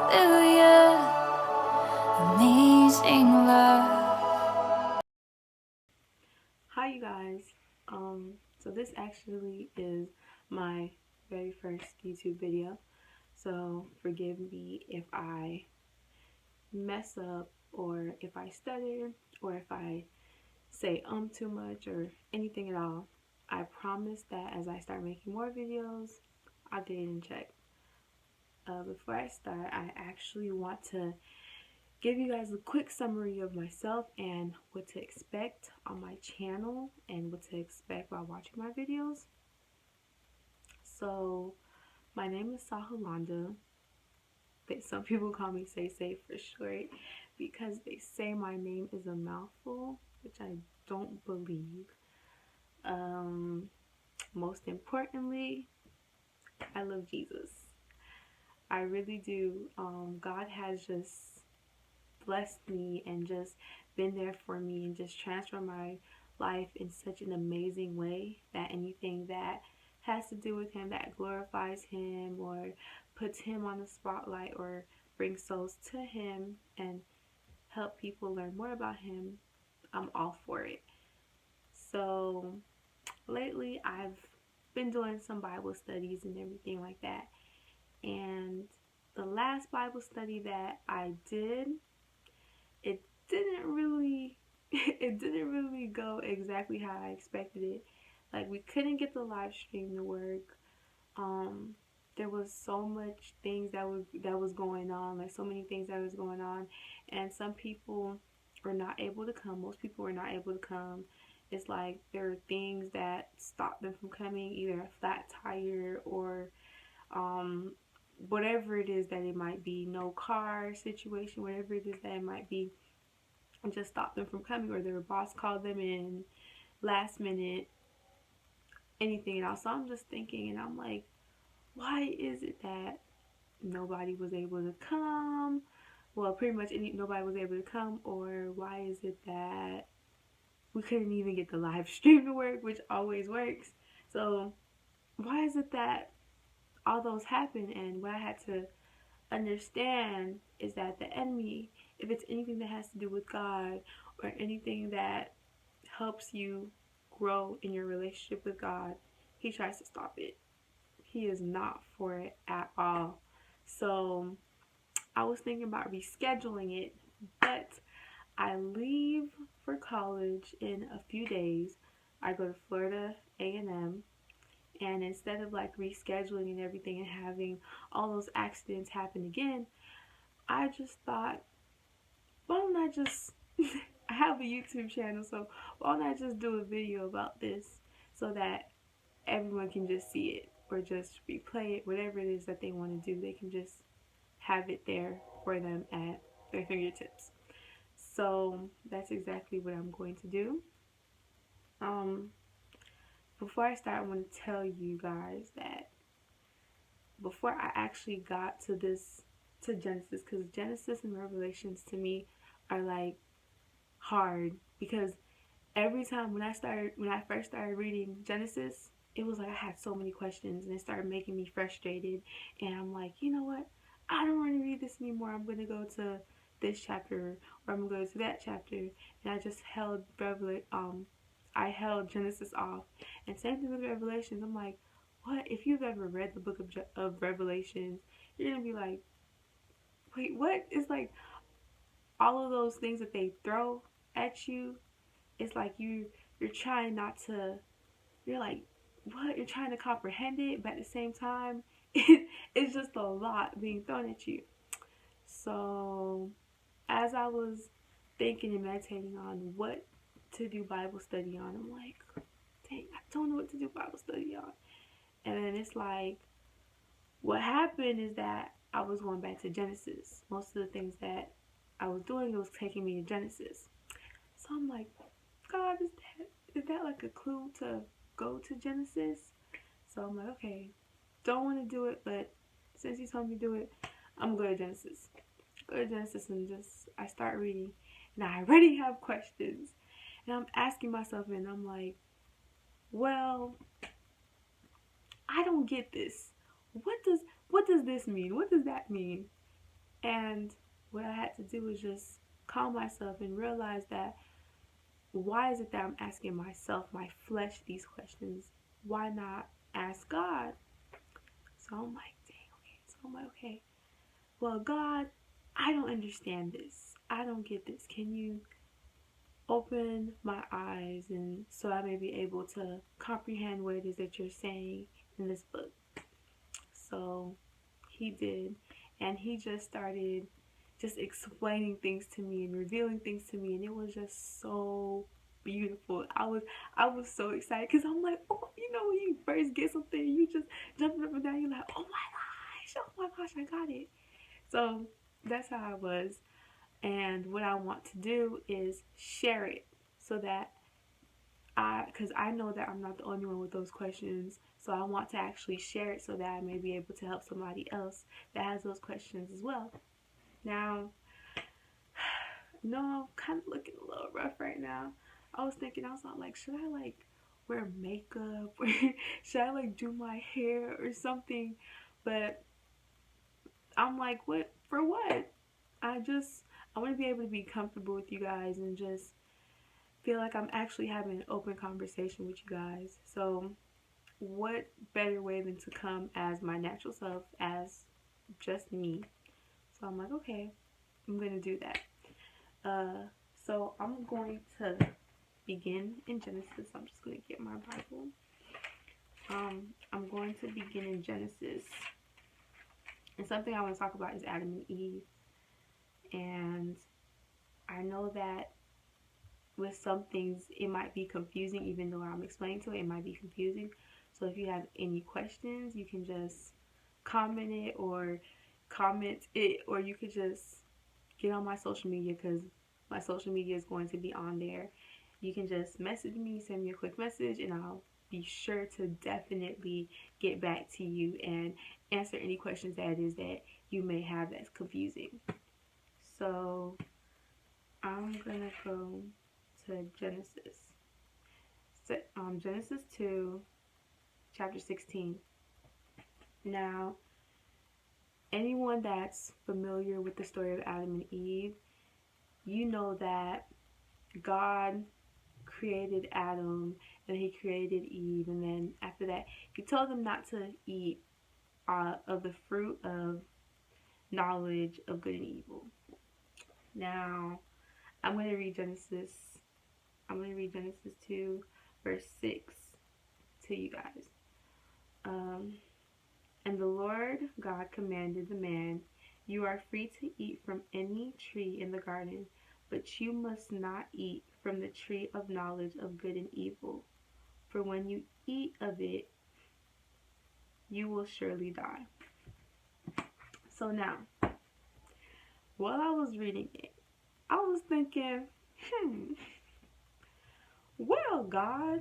Hallelujah, amazing love. Hi you guys. So this actually is my very first YouTube video. So forgive me if I mess up or if I stutter or if I say too much or anything at all. I promise that as I start making more videos, I'll get it in check. Before I start, I actually want to give you guys a quick summary of myself and what to expect on my channel and what to expect while watching my videos. So my name is Sahelanda. Some people call me Say for short because they say my name is a mouthful, which I don't believe. Most importantly, I love Jesus. I really do. God has just blessed me and just been there for me and just transformed my life in such an amazing way that anything that has to do with him, that glorifies him or puts him on the spotlight or brings souls to him and help people learn more about him, I'm all for it. So lately I've been doing some Bible studies and everything like that, and the last Bible study that I did, it didn't really it didn't really go exactly how I expected it. Like, we couldn't get the live stream to work. Um there was so much things that was going on, like so many things that was going on, and some people were not able to come. Most people were not able to come. It's like there are things that stop them from coming, either a flat tire or um whatever it is that it might be, no car situation, whatever it is that it might be, and just stop them from coming, or their boss called them in last minute, anything else. So I'm just thinking, and I'm like, why is it that nobody was able to come? Well, pretty much nobody was able to come, or why is it that we couldn't even get the live stream to work, which always works? So why is it that all those happen? And what I had to understand is that the enemy, if it's anything that has to do with God or anything that helps you grow in your relationship with God, he tries to stop it. He is not for it at all. So I was thinking about rescheduling it, but I leave for college in a few days. I go to Florida A&M, and instead of like rescheduling and everything and having all those accidents happen again, I just thought, why don't I just I have a YouTube channel, so why don't I just do a video about this so that everyone can just see it or just replay it, whatever it is that they want to do, they can just have it there for them at their fingertips. So that's exactly what I'm going to do. Um, Before I start, I want to tell you guys that before I actually got to Genesis, because Genesis and Revelations to me are like hard, because every time when I first started reading Genesis, it was like I had so many questions and it started making me frustrated, and I'm like, you know what? I don't want to read this anymore. I'm gonna go to this chapter, or I'm gonna go to that chapter, and I just I held Genesis off. And same thing with Revelations. I'm like, what? If you've ever read the book of Revelations, you're gonna be like, wait, what? It's like all of those things that they throw at you. It's like you're trying not to, you're like, what, you're trying to comprehend it, but at the same time it's just a lot being thrown at you. So as I was thinking and meditating on what to do Bible study on, I'm like, dang, I don't know what to do Bible study on. And then it's like, what happened is that I was going back to Genesis. Most of the things that I was doing, it was taking me to Genesis. So I'm like, God, is that like a clue to go to Genesis? So I'm like, okay, don't want to do it, but since you told me to do it, I'm going to Genesis. Go to Genesis and just I start reading, and I already have questions, and I'm asking myself, and I'm like, well, I don't get this. What does this mean? What does that mean? And what I had to do was just calm myself and realize that why is it that I'm asking myself, my flesh, these questions? Why not ask God? So I'm like, dang, okay. So I'm like, okay, well, God, I don't understand this. I don't get this. Can you open my eyes and so I may be able to comprehend what it is that you're saying in this book? So he did, and he just started just explaining things to me and revealing things to me, and it was just so beautiful. I was so excited because I'm like, oh, when you first get something, you just jumping up and down. You're like, oh my gosh, I got it. So that's how I was, and what I want to do is share it so that because I know that I'm not the only one with those questions, so I want to actually share it so that I may be able to help somebody else that has those questions as well. Now, no, I'm kind of looking a little rough right now. I was not like, should I like wear makeup or should I like do my hair or something? But I'm like, what for what? I want to be able to be comfortable with you guys and just feel like I'm actually having an open conversation with you guys. So what better way than to come as my natural self, as just me? So I'm like, okay, I'm gonna do that. So I'm going to begin in Genesis. I'm just gonna get my Bible. I'm going to begin in Genesis, and something I want to talk about is Adam and Eve. And I know that with some things it might be confusing, even though I'm explaining to it, it might be confusing. So if you have any questions, you can just comment it, or you could just get on my social media, because my social media is going to be on there. You can just message me, send me a quick message, and I'll be sure to definitely get back to you and answer any questions that is that you may have that's confusing. So I'm gonna go to Genesis. Genesis 2, chapter 16. Now, anyone that's familiar with the story of Adam and Eve, you know that God created Adam and he created Eve, and then after that he told them not to eat of the fruit of knowledge of good and evil. Now I'm going to read Genesis 2 verse 6 to you guys. And the Lord God commanded the man, you are free to eat from any tree in the garden, but you must not eat from the tree of knowledge of good and evil, for when you eat of it, you will surely die. So now, while I was reading it, I was thinking, well, God,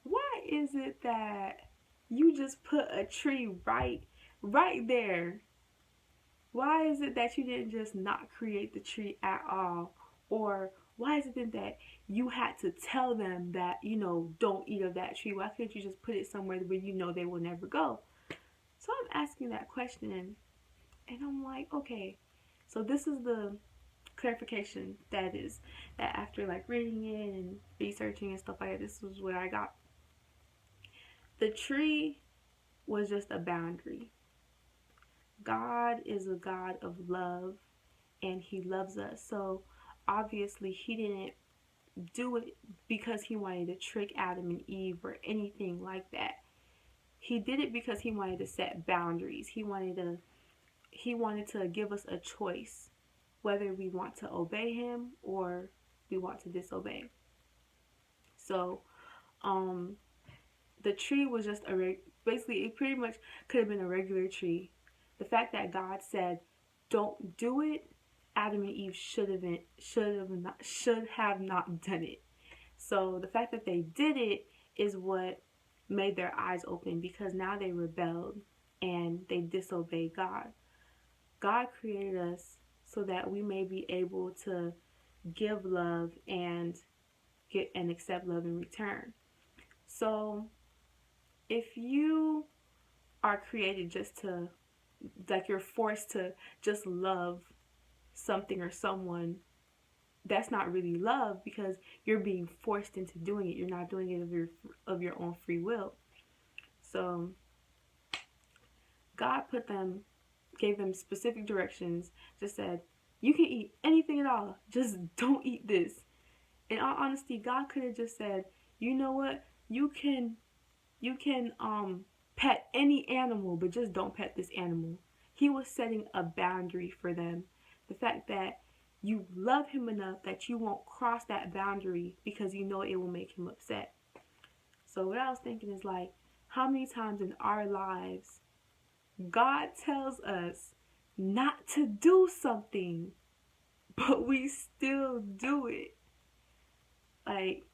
why is it that you just put a tree right there? Why is it that you didn't just not create the tree at all? Or why is it then that you had to tell them that, don't eat of that tree? Why couldn't you just put it somewhere where they will never go? So I'm asking that question, and I'm like, okay, so this is the clarification that after like reading it and researching and stuff like that, this was what I got. The tree was just a boundary. God is a God of love, and he loves us. So obviously he didn't do it because he wanted to trick Adam and Eve or anything like that. He did it because he wanted to set boundaries. He wanted to give us a choice whether we want to obey him or we want to disobey. So the tree was just basically it pretty much could have been a regular tree. The fact that God said don't do it, Adam and Eve should have not done it. So the fact that they did it is what made their eyes open, because now they rebelled and they disobeyed God. God created us so that we may be able to give love and get and accept love in return. So if you are created just to like you're forced to just love something or someone, that's not really love, because you're being forced into doing it. You're not doing it of your own free will. So God gave them specific directions, just said, you can eat anything at all, just don't eat this. In all honesty, God could have just said, you know what, you can pet any animal, but just don't pet this animal. He was setting a boundary for them. The fact that you love him enough that you won't cross that boundary because you know it will make him upset. So what I was thinking is, like, how many times in our lives God tells us not to do something, but we still do it. Like,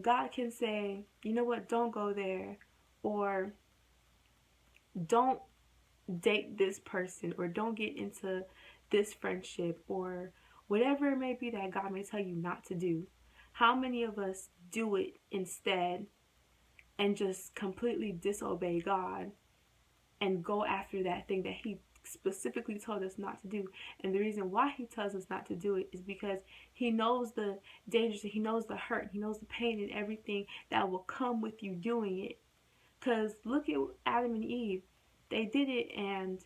God can say, you know what, don't go there, or don't date this person, or don't get into this friendship, or whatever it may be that God may tell you not to do. How many of us do it instead and just completely disobey God and go after that thing that he specifically told us not to do? And the reason why he tells us not to do it is because he knows the dangers, he knows the hurt, he knows the pain and everything that will come with you doing it. Because look at Adam and Eve. They did it and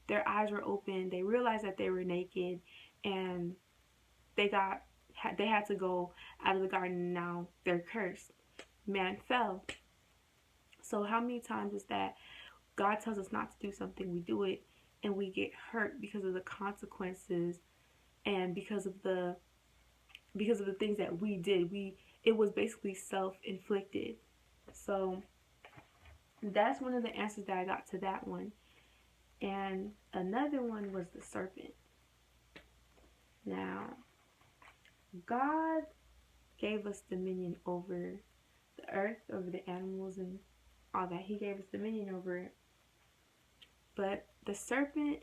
their eyes were open. They realized that they were naked, and they had to go out of the garden, and now they're cursed. Man fell. So how many times is that God tells us not to do something, we do it, and we get hurt because of the consequences, and because of the things that we did. It was basically self-inflicted. So that's one of the answers that I got to that one. And another one was the serpent. Now, God gave us dominion over the earth, over the animals, and all that. He gave us dominion over it. But the serpent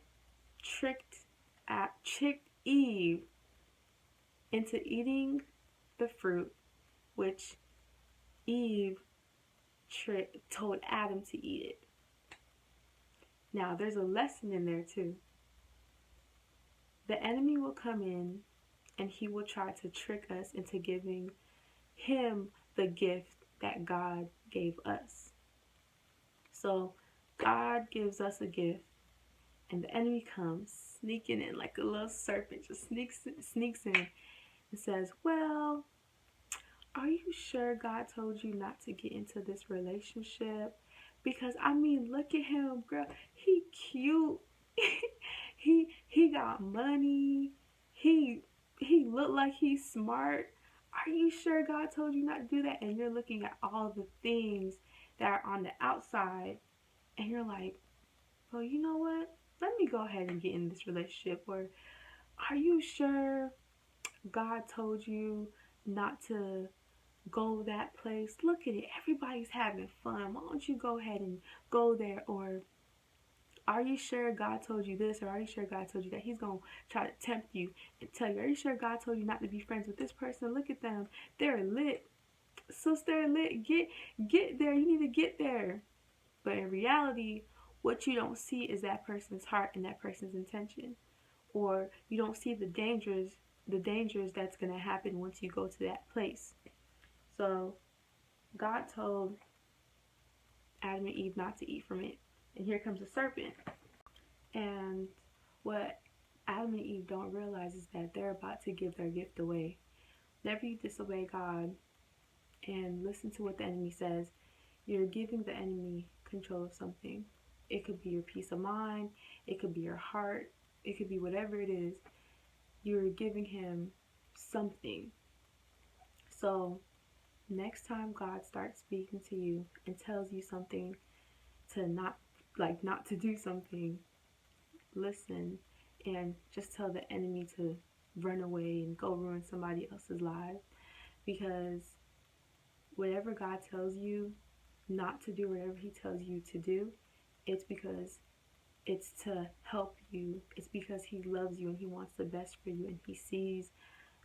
tricked Eve into eating the fruit, which Eve told Adam to eat it. Now, there's a lesson in there too. The enemy will come in and he will try to trick us into giving him the gift that God gave us. So God gives us a gift, and the enemy comes sneaking in like a little serpent, just sneaks in and says, well, are you sure God told you not to get into this relationship? Because I mean, look at him, girl. He cute. he got money. He looked like he's smart. Are you sure God told you not to do that? And you're looking at all the things that are on the outside, and you're like, well, you know what? Let me go ahead and get in this relationship. Or, are you sure God told you not to go that place? Look at it. Everybody's having fun. Why don't you go ahead and go there? Or, are you sure God told you this? Or are you sure God told you that? He's going to try to tempt you and tell you, are you sure God told you not to be friends with this person? Look at them. They're lit. Sister, lit. Get there. You need to get there. But in reality, what you don't see is that person's heart and that person's intention. Or you don't see the dangers that's going to happen once you go to that place. So God told Adam and Eve not to eat from it. And here comes the serpent. And what Adam and Eve don't realize is that they're about to give their gift away. Whenever you disobey God and listen to what the enemy says, you're giving the enemy control of something. It could be your peace of mind. It could be your heart. It could be whatever it is. You're giving him something. So next time God starts speaking to you and tells you something to not to do something, listen and just tell the enemy to run away and go ruin somebody else's life. Because whatever God tells you not to do, whatever he tells you to do, it's because it's to help you. It's because he loves you and he wants the best for you and he sees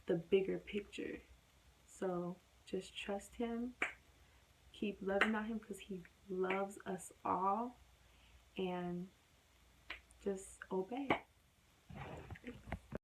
the bigger picture. So just trust him. Keep loving on him because he loves us all. And just obey.